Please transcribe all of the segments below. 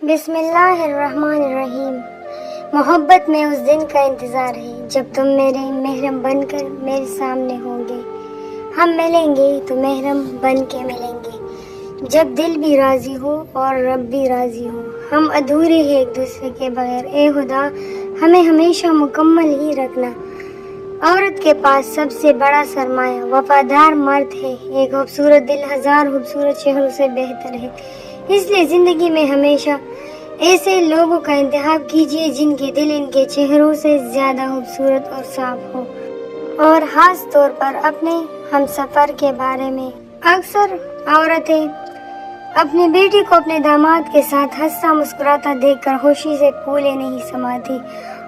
بسم اللہ الرحمن الرحیم۔ محبت میں اس دن کا انتظار ہے جب تم میرے محرم بن کر میرے سامنے ہوں گے۔ ہم ملیں گے تو محرم بن کے ملیں گے، جب دل بھی راضی ہو اور رب بھی راضی ہو۔ ہم ادھورے ہیں ایک دوسرے کے بغیر، اے خدا ہمیں ہمیشہ مکمل ہی رکھنا۔ عورت کے پاس سب سے بڑا سرمایہ وفادار مرد ہے۔ ایک خوبصورت دل ہزار خوبصورت چہروں سے بہتر ہے، اس لیے زندگی میں ہمیشہ ایسے لوگوں کا انتخاب کیجیے جن کے دل ان کے چہروں سے زیادہ خوبصورت اور صاف ہو۔ اور خاص طور پر اپنے ہم سفر کے بارے میں، اکثر عورتیں اپنی بیٹی کو اپنے داماد کے ساتھ ہنستا مسکراتا دیکھ کر خوشی سے پھولے نہیں سماتی،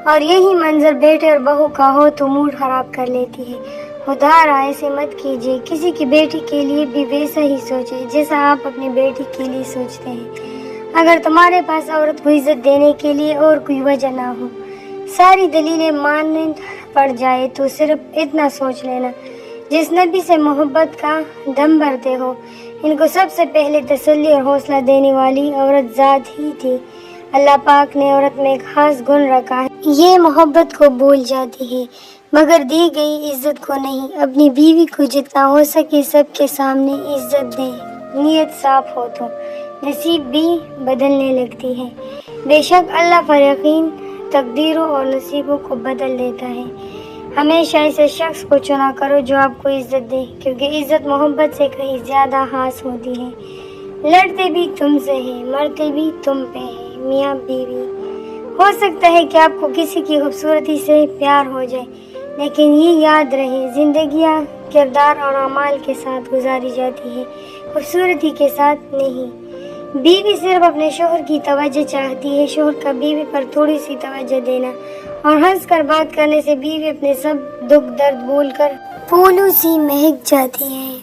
اور یہی منظر بیٹے اور بہو کا ہو تو موڈ خراب کر لیتی ہے۔ خدا را ایسے مت کیجیے، کسی کی بیٹی کے لیے بھی ویسا ہی سوچے جیسا آپ اپنی بیٹی کے لیے سوچتے ہیں۔ اگر تمہارے پاس عورت کو عزت دینے کے لیے اور کوئی وجہ نہ ہو، ساری دلیلیں ماننے پڑ جائے، تو صرف اتنا سوچ لینا، جس نبی سے محبت کا دم بھرتے ہو، ان کو سب سے پہلے تسلی اور حوصلہ دینے والی عورت ذات ہی تھی۔ اللہ پاک نے عورت میں ایک خاص گن رکھا ہے، یہ محبت کو بھول جاتی ہے مگر دی گئی عزت کو نہیں۔ اپنی بیوی کو جتنا ہو سکے سب کے سامنے عزت دیں، نیت صاف ہو تو نصیب بھی بدلنے لگتی ہے۔ بے شک اللہ پر یقین تقدیروں اور نصیبوں کو بدل دیتا ہے۔ ہمیشہ ایسے شخص کو چنا کرو جو آپ کو عزت دے، کیونکہ عزت محبت سے کہیں زیادہ خاص ہوتی ہے۔ لڑتے بھی تم سے ہیں، مرتے بھی تم پہ ہیں، میاں بیوی۔ ہو سکتا ہے کہ آپ کو کسی کی خوبصورتی سے پیار ہو جائے، لیکن یہ یاد رہے زندگیاں کردار اور اعمال کے ساتھ گزاری جاتی ہے، خوبصورتی کے ساتھ نہیں۔ بیوی صرف اپنے شوہر کی توجہ چاہتی ہے، شوہر کا بیوی پر تھوڑی سی توجہ دینا اور ہنس کر بات کرنے سے بیوی اپنے سب دکھ درد بھول کر پھولوں سی مہک جاتی ہے۔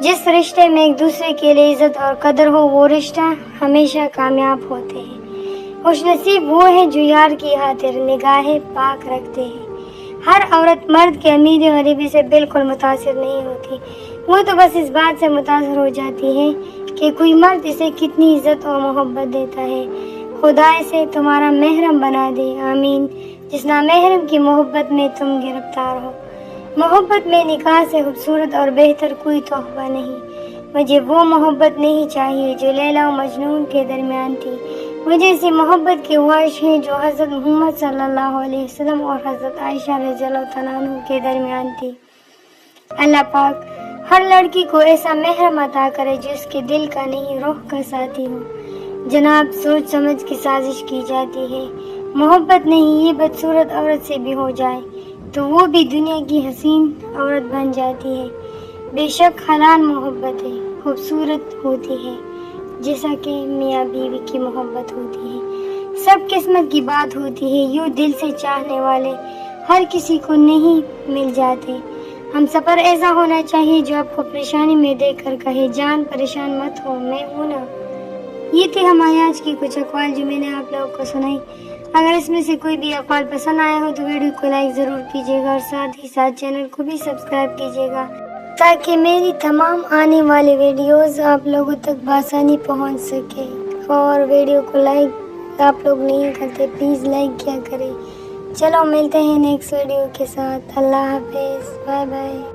جس رشتے میں ایک دوسرے کے لیے عزت اور قدر ہو، وہ رشتہ ہمیشہ کامیاب ہوتے ہیں۔ خوش نصیب وہ ہے جو یار کی خاطر نگاہیں پاک رکھتے ہیں۔ ہر عورت مرد کے امیر غریبی سے بالکل متاثر نہیں ہوتی، وہ تو بس اس بات سے متاثر ہو جاتی ہے کہ کوئی مرد اسے کتنی عزت اور محبت دیتا ہے۔ خدا اسے تمہارا محرم بنا دے، آمین۔ جس نامحرم کی محبت میں تم گرفتار ہو۔ محبت میں نکاح سے خوبصورت اور بہتر کوئی تحفہ نہیں۔ مجھے وہ محبت نہیں چاہیے جو لیلا و مجنون کے درمیان تھی، مجھے ایسی محبت کی خواہش ہے جو حضرت محمد صلی اللہ علیہ وسلم اور حضرت عائشہ رضی اللہ تعالیٰ عنہ کے درمیان تھی۔ اللہ پاک ہر لڑکی کو ایسا محرم عطا کرے جو اس کے دل کا نہیں روح کا ساتھی ہو۔ جناب سوچ سمجھ کی سازش کی جاتی ہے، محبت نہیں، یہ بدصورت عورت سے بھی ہو جائے تو وہ بھی دنیا کی حسین عورت بن جاتی ہے۔ بے شک حلال محبت ہے، خوبصورت ہوتی ہے، جیسا کہ میاں بیوی کی محبت ہوتی ہے۔ سب قسمت کی بات ہوتی ہے، یوں دل سے چاہنے والے ہر کسی کو نہیں مل جاتے۔ ہم سفر ایسا ہونا چاہیے جو آپ کو پریشانی میں دیکھ کر کہے، جان پریشان مت ہو، میں ہوں نا۔ یہ تھی ہماری آج کی کچھ اقوال جو میں نے آپ لوگوں کو سنائی۔ اگر اس میں سے کوئی بھی اقوال پسند آیا ہو تو ویڈیو کو لائک ضرور کیجیے گا، اور ساتھ ہی ساتھ چینل کو بھی سبسکرائب کیجیے گا تاکہ میری تمام آنے والی ویڈیوز آپ لوگوں تک بآسانی پہنچ سکے۔ اور ویڈیو کو لائک آپ لوگ نہیں کرتے، پلیز لائک کیا کریں۔ چلو ملتے ہیں نیکسٹ ویڈیو کے ساتھ۔ اللہ حافظ، بائے بائے۔